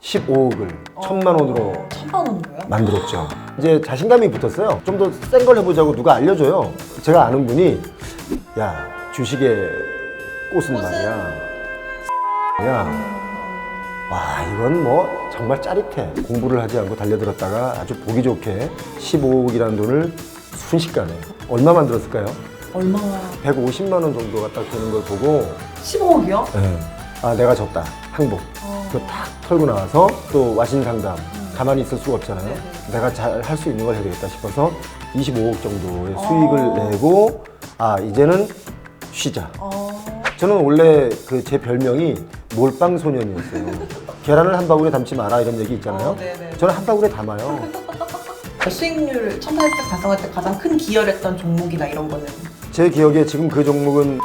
15억을 1,000만 원으로 1,000만 원으로요? 만들었죠. 이제 자신감이 붙었어요. 좀 더 센 걸 해보자고 누가 알려줘요. 제가 아는 분이 야 주식의 꽃은 말이야. 야, 와 이건 뭐 정말 짜릿해. 공부를 하지 않고 달려들었다가 아주 보기 좋게 15억이라는 돈을 순식간에 얼마 만들었을까요? 얼마? 150만 원 정도가 딱 되는 걸 보고 15억이요? 아 내가 졌다 항복. 그거 탁 털고 나와서 또 와신 상담 가만히 있을 수가 없잖아요. 네네. 내가 잘 할 수 있는 걸 해야 되겠다 싶어서 25억 정도의 수익을 내고 아 이제는 쉬자. 저는 원래 그 제 별명이 몰빵 소년이었어요. 계란을 한 바구니에 담지 마라 이런 얘기 있잖아요. 네네. 저는 한 바구니에 담아요. 수익률 1,800 달성할 때 가장 큰 기여를 했던 종목이나 이런 거는? 제 기억에 지금 그 종목은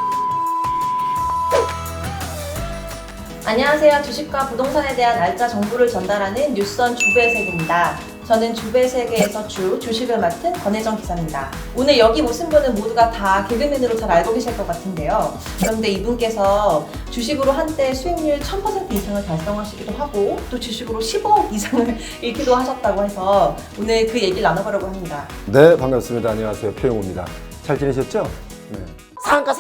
안녕하세요. 주식과 부동산에 대한 알짜 정보를 전달하는 뉴스원 주배세계입니다. 저는 주배세계에서 주식을 맡은 권혜정 기자입니다. 오늘 여기 모신 분은 모두가 다 개그맨으로 잘 알고 계실 것 같은데요. 그런데 이분께서 주식으로 한때 수익률 1000% 이상을 달성하시기도 하고 또 주식으로 15억 이상을 잃기도 하셨다고 해서 오늘 그 얘기를 나눠보려고 합니다. 네 반갑습니다. 안녕하세요 표용호입니다. 잘 지내셨죠? 네. 상가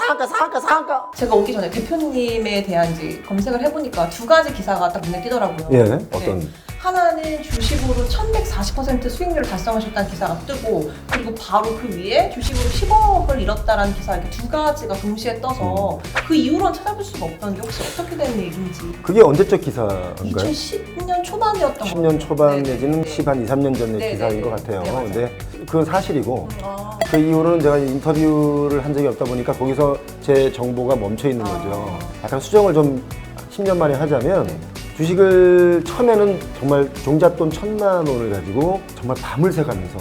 제가 오기 전에 대표님에 대한 이제 검색을 해보니까 두 가지 기사가 딱 눈에 띄더라고요. 예 네. 어떤 하나는 주식으로 1140% 수익률을 달성하셨다는 기사가 뜨고 그리고 바로 그 위에 주식으로 10억을 잃었다라는 기사 이렇게 두 가지가 동시에 떠서 그 이후로는 찾아볼 수가 없던데 혹시 어떻게 된 얘기인지. 그게 언제적 기사인가요? 2010년 초반이었던 것 10년 초반 네네. 내지는 10한 2, 3년 전의 네네. 기사인 것 같아요. 네, 맞아요. 근데 그건 사실이고 아, 그 이후로는 제가 인터뷰를 한 적이 없다 보니까 거기서 제 정보가 멈춰 있는 거죠. 약간 수정을 좀 10년 만에 하자면 네. 주식을 처음에는 정말 종잣돈 1,000만 원을 가지고 정말 밤을 새가면서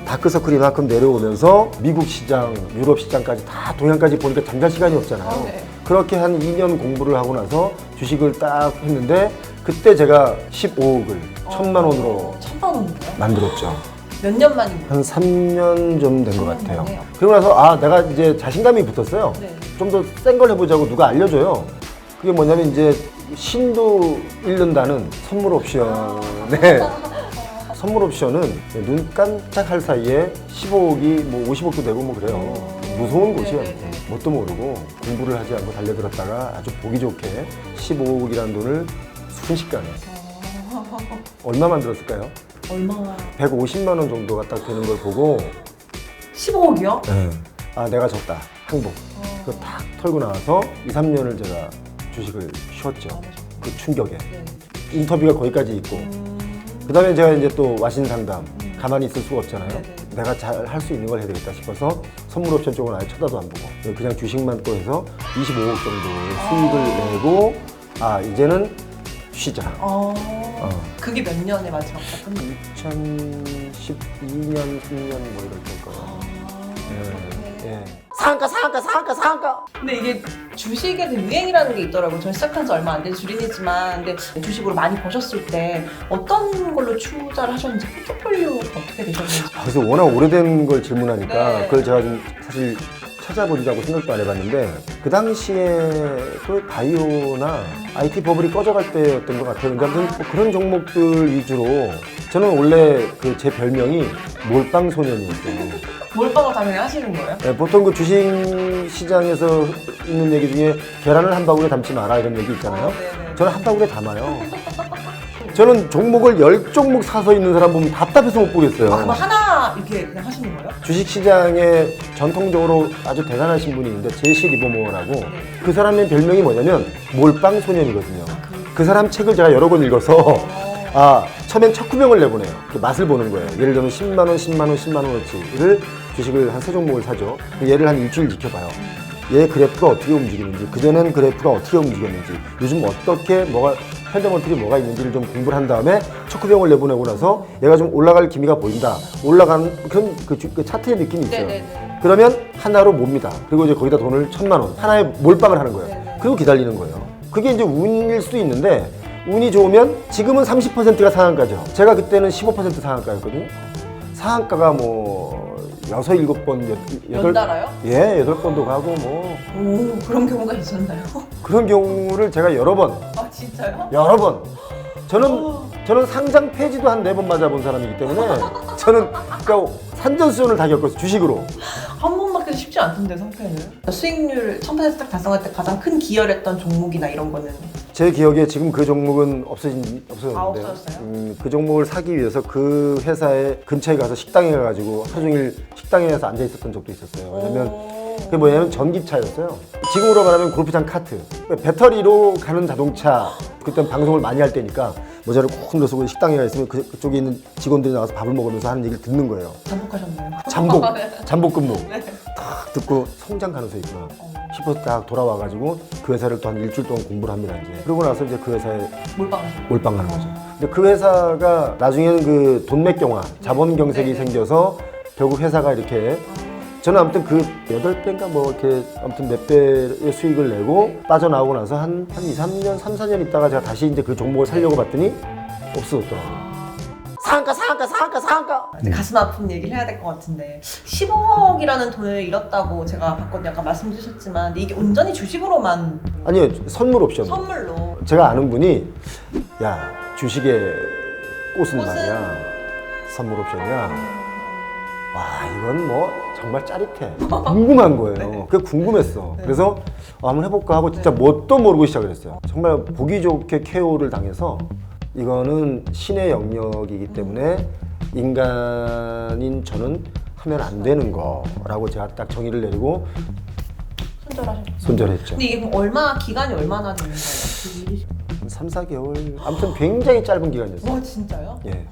다크서클이만큼 내려오면서 미국 시장, 유럽 시장까지 다 동양까지 보니까 잠잘 시간이 없잖아요. 네. 그렇게 한 2년 공부를 하고 나서 주식을 딱 했는데 그때 제가 15억을 1,000만 원으로 1,000만 원이요? 만들었죠. 몇 년 만인가요? 한 3년 좀 된 것 3년 같아요. 만에요? 그러고 나서 아 내가 이제 자신감이 붙었어요. 네. 좀 더 센 걸 해보자고 누가 알려줘요. 그게 뭐냐면 이제 신도 잃는다는 선물 옵션. 네. 선물 옵션은 눈 깜짝할 사이에 15억이 뭐 50억도 되고 뭐 그래요. 무서운 곳이에요. 네네네. 뭣도 모르고 공부를 하지 않고 달려들었다가 아주 보기 좋게 15억이라는 돈을 순식간에 얼마 만들었을까요? 얼마? 150만 원 정도가 딱 되는 걸 보고 15억이요? 아 내가 졌다 항복. 그거 탁 털고 나와서 2, 3년을 제가 주식을 쉬었죠. 그 충격에. 네. 인터뷰가 거기까지 있고 그 다음에 제가 이제 또 와신 상담 가만히 있을 수가 없잖아요. 네네. 내가 잘 할 수 있는 걸 해야 되겠다 싶어서 선물 옵션 쪽은 아예 쳐다도 안 보고 그냥 주식만 또 해서 25억 정도의 수익을 내고 아 이제는 쉬자. 그게 몇 년에 마지막 작품? 2012년, 3년 뭐 이럴 때 거예요. 그렇게. 예. 상가. 근데 이게 주식에 대한 유행이라는 게 있더라고요. 전 시작한 지 얼마 안 된 줄이지만 근데 주식으로 많이 버셨을 때 어떤 걸로 투자를 하셨는지 포트폴리오가 어떻게 되셨는지. 그래서 워낙 오래된 걸 질문하니까 네. 그걸 제가 좀 사실 찾아보리라고 생각도 안 해봤는데 그 당시에 그 바이오나 IT 버블이 꺼져갈 때였던 것 같아요. 근데 아무튼 뭐 그런 종목들 위주로 저는 원래 그 제 별명이 몰빵 소년이었어요. 몰빵을 당연히 하시는 거예요? 네, 보통 그 주식 시장에서 있는 얘기 중에 계란을 한 바구니에 담지 마라 이런 얘기 있잖아요. 네네. 저는 한 바구니에 담아요. 저는 종목을 10종목 사서 있는 사람 보면 답답해서 못 보겠어요. 그럼 하나 이렇게 그냥 하시는 거예요? 주식 시장에 전통적으로 아주 대단하신 분이 있는데 제시 리버모어라고 그 사람의 별명이 뭐냐면 몰빵 소년이거든요. 그 사람 책을 제가 여러 권 읽어서 아 처음엔 척구병을 내보내요. 그 맛을 보는 거예요. 예를 들면 10만 원, 10만 원, 10만 원어치를 주식을 한 3종목을 사죠. 얘를 한 일주일 지켜봐요. 얘 그래프가 어떻게 움직이는지, 그전엔 그래프가 어떻게 움직였는지, 요즘 어떻게 뭐가 펀더먼털이 뭐가 있는지를 좀 공부를 한 다음에 척구병을 내보내고 나서 얘가 좀 올라갈 기미가 보인다. 올라가는 그런 그 차트의 느낌이 있어요. 네네네. 그러면 하나로 몹니다. 그리고 이제 거기다 돈을 1,000만 원 하나에 몰빵을 하는 거예요. 네네. 그리고 기다리는 거예요. 그게 이제 운일 수도 있는데 운이 좋으면 지금은 30%가 상한가죠. 제가 그때는 15% 상한가였거든요. 상한가가 뭐 6, 7번, 연달아요? 예, 8번도 가고 뭐 오, 그런 경우가 있었나요? 그런 경우를 제가 여러 번 아, 진짜요? 저는 상장 폐지도 한 4번 맞아본 사람이기 때문에 저는 그러니까 산전수전을 다 겪었어요. 주식으로. 한 번밖에 쉽지 않던데 상패는. 수익률 1000% 딱 달성할 때 가장 큰 기여를 했던 종목이나 이런 거는? 제 기억에 지금 그 종목은 없어졌는데요. 없어졌어요? 그 종목을 사기 위해서 그 회사의 근처에 가서 식당에 가가지고 하루 종일 식당에서 앉아 있었던 적도 있었어요. 왜냐면 그게 뭐냐면 전기차였어요. 지금으로 말하면 골프장 카트. 배터리로 가는 자동차. 그때 방송을 많이 할 때니까 모자를 콕 눌러서 식당에 가 있으면 그쪽에 있는 직원들이 나와서 밥을 먹으면서 하는 얘기를 듣는 거예요. 잠복하셨나요? 잠복 근무. 네. 딱 듣고 성장 가능성이 있구나 싶어서 딱 돌아와가지고 그 회사를 또 한 일주일 동안 공부를 합니다. 이제 그러고 나서 이제 그 회사에 몰빵하는 거죠. 근데 그 회사가 나중에는 그 돈맥경화, 자본 경색이 생겨서 결국 회사가 이렇게 저는 아무튼 그 8배인가 뭐 이렇게 아무튼 몇 배의 수익을 내고 빠져나오고 나서 한 2, 3년, 3, 4년 있다가 제가 다시 이제 그 종목을 살려고 봤더니 없어졌더라고요. 상가. 가슴 아픈 얘기를 해야 될 것 같은데 10억이라는 돈을 잃었다고 제가 봤거든요. 아까 말씀 주셨지만 근데 이게 온전히 주식으로만 아니요, 선물 옵션. 선물로 제가 아는 분이 야 주식의 꽃은 말이야 선물 옵션이야. 와 이건 뭐 정말 짜릿해. 궁금한 거예요. 네. 그게 궁금했어. 네. 그래서 한번 해볼까 하고 진짜 뭣도 모르고 시작을 했어요. 정말 보기 좋게 KO를 당해서 이거는 신의 영역이기 때문에 인간인 저는 하면 안 되는 거라고 제가 딱 정의를 내리고 손절했죠. 근데 이게 그럼 기간이 얼마나 되는 거예요? 한 3, 4개월. 아무튼 굉장히 짧은 기간이었어요. 와 진짜요? 예.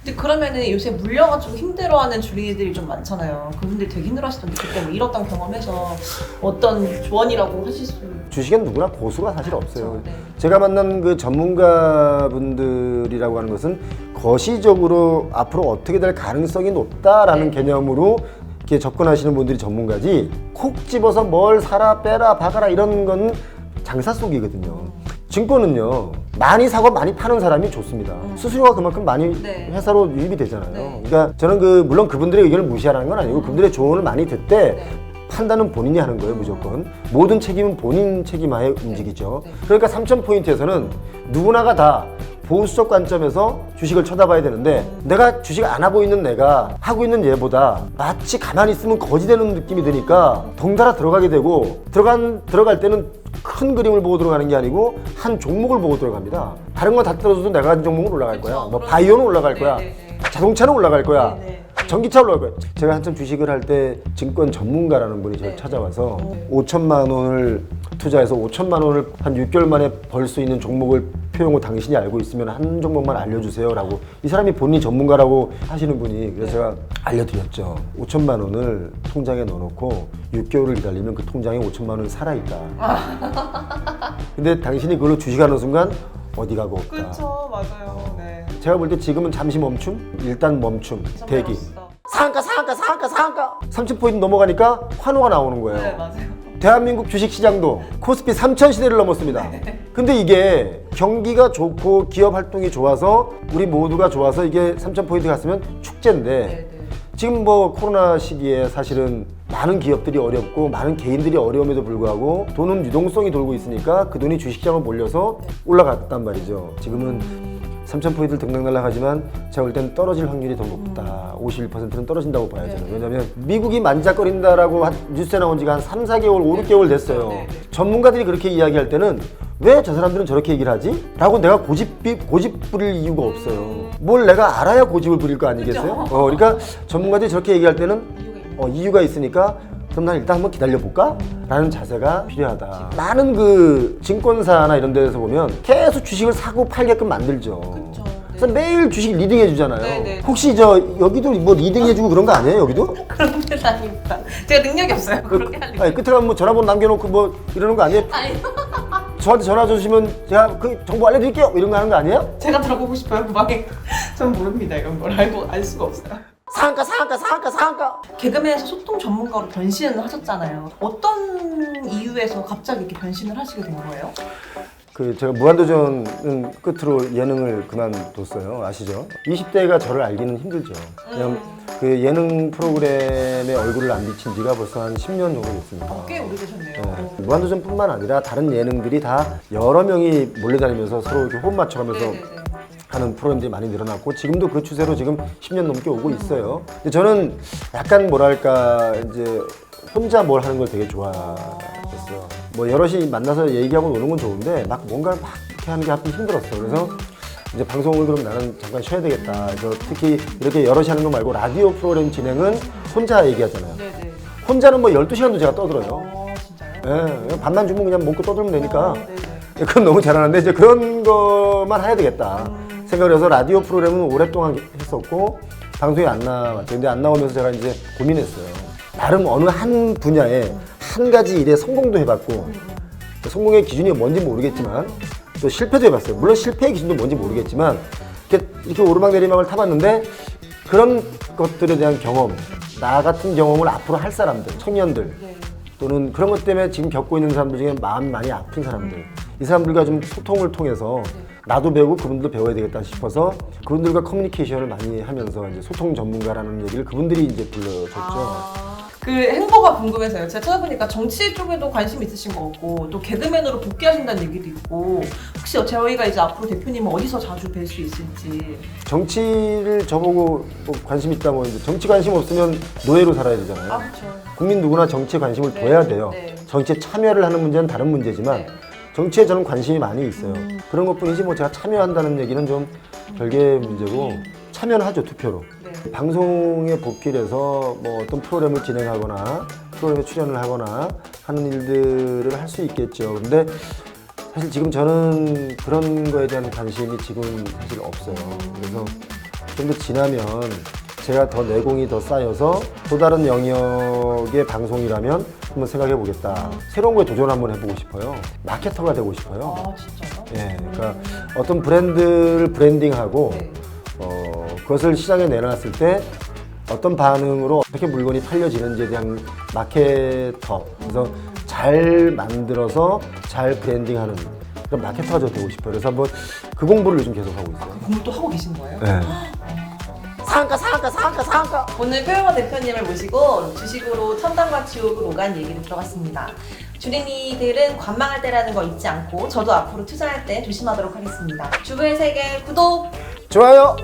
근데 그러면은 요새 물려가지고 힘들어하는 주민들이 좀 많잖아요. 그분들 되게 힘들어하시던데 그때 뭐 잃었던 경험에서 어떤 조언이라고 하실 수? 주식엔 누구나 고수가 사실 없어요. 그렇죠. 네. 제가 만난 그 전문가분들이라고 하는 것은 거시적으로 앞으로 어떻게 될 가능성이 높다라는 네. 개념으로 이렇게 접근하시는 분들이 전문가지 콕 집어서 뭘 사라 빼라 박아라 이런 건 장사 속이거든요. 증권은요 많이 사고 많이 파는 사람이 좋습니다. 수수료가 그만큼 많이 네. 회사로 유입이 되잖아요. 네. 그러니까 저는 물론 그분들의 의견을 무시하라는 건 아니고 그분들의 조언을 많이 듣되 네. 판단은 본인이 하는 거예요, 무조건. 모든 책임은 본인 책임하에 움직이죠. 네. 그러니까 3,000포인트에서는 누구나가 다 보수적 관점에서 주식을 쳐다봐야 되는데 내가 주식 안 하고 있는 내가 하고 있는 얘보다 마치 가만히 있으면 거지 되는 느낌이 드니까 덩달아 들어가게 되고 들어갈 때는 큰 그림을 보고 들어가는 게 아니고 한 종목을 보고 들어갑니다. 다른 건 다 떨어져도 내가 가진 종목은 올라갈 거야. 뭐 바이오는 올라갈 거야. 자동차는 올라갈 거야. 전기차 올라갈 거야. 제가 한참 주식을 할 때 증권 전문가라는 분이 저를 찾아와서 5천만 원을 투자해서 5천만 원을 한 6개월 만에 벌 수 있는 종목을 표용호 당신이 알고 있으면 한 종목만 알려주세요 라고 이 사람이 본인이 전문가라고 하시는 분이 그래서 제가 알려드렸죠. 5천만 원을 통장에 넣어놓고 6개월을 기다리면 그 통장에 5천만 원이 살아있다. 근데 당신이 그걸로 주식하는 순간 어디 가고 없다. 그렇죠, 맞아요. 네. 제가 볼 때 지금은 잠시 멈춤? 일단 멈춤, 대기. 상가! 30포인트 넘어가니까 환호가 나오는 거예요. 네, 맞아요. 대한민국 주식시장도 코스피 3천 시대를 넘었습니다. 근데 이게 경기가 좋고 기업 활동이 좋아서 우리 모두가 좋아서 이게 3,000포인트 갔으면 축제인데 네. 지금 뭐 코로나 시기에 사실은 많은 기업들이 어렵고 많은 개인들이 어려움에도 불구하고 돈은 유동성이 돌고 있으니까 그 돈이 주식시장으로 몰려서 올라갔단 말이죠. 지금은 3,000포인트를 등락날락하지만 제가 볼 때는 떨어질 확률이 더 높다. 51%는 떨어진다고 봐야죠. 왜냐면 미국이 만작거린다라고 뉴스에 나온 지가 한 3, 4개월, 5, 6개월 됐어요. 전문가들이 그렇게 이야기할 때는 왜 저 사람들은 저렇게 얘기를 하지? 라고 내가 고집 부릴 이유가 없어요. 뭘 내가 알아야 고집을 부릴 거 아니겠어요? 그러니까 전문가들이 저렇게 얘기할 때는 이유가 있으니까 그럼 난 일단 한번 기다려볼까? 라는 자세가 필요하다. 많은 그 증권사나 이런 데서 보면 계속 주식을 사고 팔게끔 만들죠. 그쵸, 그래서 매일 주식 리딩 해주잖아요. 네. 혹시 여기도 뭐 리딩 해주고 그런 거 아니에요? 여기도? 그런 데는 아닙니다. 제가 능력이 없어요. 그렇게 할 일. 아니, 끝에 가면 뭐 전화번호 남겨놓고 뭐 이러는 거 아니에요? 아니, 저한테 전화 주시면 제가 그 정보 알려드릴게요. 이런 거 하는 거 아니에요? 제가 들어보고 싶어요, 그 방에. 전 모릅니다. 이런 걸 알 수가 없어요. 상가. 개그맨에서 소통 전문가로 변신을 하셨잖아요. 어떤 이유에서 갑자기 이렇게 변신을 하시게 된 거예요? 제가 무한도전은 끝으로 예능을 그만뒀어요. 아시죠? 20대가 저를 알기는 힘들죠. 왜냐면 그 예능 프로그램에 얼굴을 안 비친 지가 벌써 한 10년 정도 됐습니다. 꽤 오래되셨네요. 무한도전뿐만 아니라 다른 예능들이 다 여러 명이 몰려다니면서 서로 이렇게 호흡 맞춰가면서 하는 프로그램들이 많이 늘어났고 지금도 그 추세로 지금 10년 넘게 오고 있어요. 근데 저는 약간 뭐랄까 이제 혼자 뭘 하는 걸 되게 좋아했어요. 뭐 여럿이 만나서 얘기하고 노는 건 좋은데 막 뭔가를 막 이렇게 하는 게 하필 힘들었어. 그래서 이제 방송을 그럼 나는 잠깐 쉬어야 되겠다. 그래서 특히 이렇게 여럿이 하는 거 말고 라디오 프로그램 진행은 혼자 얘기하잖아요. 네네. 혼자는 뭐 12시간도 제가 떠들어요. 진짜요? 예, 밥만 주면 그냥 먹고 떠들면 되니까 네네. 그건 너무 잘하는데 이제 그런 것만 해야 되겠다 생각을 해서 라디오 프로그램은 오랫동안 했었고 방송에 안 나왔죠. 근데 안 나오면서 제가 이제 고민했어요. 나름 어느 한 분야에 한 가지 일에 성공도 해봤고 성공의 기준이 뭔지 모르겠지만 또 실패도 해봤어요. 물론 실패의 기준도 뭔지 모르겠지만 이렇게 오르막내리막을 타봤는데 그런 것들에 대한 경험, 나 같은 경험을 앞으로 할 사람들, 청년들 또는 그런 것 때문에 지금 겪고 있는 사람들 중에 마음이 많이 아픈 사람들, 이 사람들과 좀 소통을 통해서 나도 배우고 그분들도 배워야 되겠다 싶어서 그분들과 커뮤니케이션을 많이 하면서 이제 소통 전문가라는 얘기를 그분들이 이제 불러줬죠. 그 행보가 궁금해서요. 제가 찾아보니까 정치 쪽에도 관심 있으신 것 같고 또 개그맨으로 복귀하신다는 얘기도 있고 혹시 저희가 이제 앞으로 대표님은 어디서 자주 뵐 수 있을지. 정치를 저보고 뭐 관심 있다고 했는데 정치 관심 없으면 노예로 살아야 되잖아요. 그렇죠. 국민 누구나 정치에 관심을 네, 둬야 돼요. 네. 정치에 참여를 하는 문제는 다른 문제지만 네. 정치에 저는 관심이 많이 있어요. 그런 것뿐이지 뭐 제가 참여한다는 얘기는 좀 별개의 문제고 참여는 하죠, 투표로. 네. 방송에 복귀를 해서 뭐 어떤 프로그램을 진행하거나 프로그램에 출연을 하거나 하는 일들을 할 수 있겠죠. 근데 사실 지금 저는 그런 거에 대한 관심이 지금 사실 없어요. 그래서 좀 더 지나면 제가 더 내공이 더 쌓여서 또 다른 영역의 방송이라면 한번 생각해 보겠다. 새로운 거에 도전 한번 해보고 싶어요. 마케터가 되고 싶어요. 아 진짜요? 예, 그러니까 어떤 브랜드를 브랜딩하고 네. 그것을 시장에 내놨을 때 어떤 반응으로 어떻게 물건이 팔려지는지에 대한 마케터, 그래서 잘 만들어서 잘 브랜딩하는 그런 마케터가 저 되고 싶어요. 그래서 한번 그 공부를 요즘 계속 하고 있어요. 공부 또 하고 계신 거예요? 네. 상가. 오늘 표영호 대표님을 모시고 주식으로 첨단과 지옥을 오간 얘기를 들어봤습니다. 주린이들은 관망할 때라는 거 잊지 않고 저도 앞으로 투자할 때 조심하도록 하겠습니다. 주부의 세계 구독! 좋아요.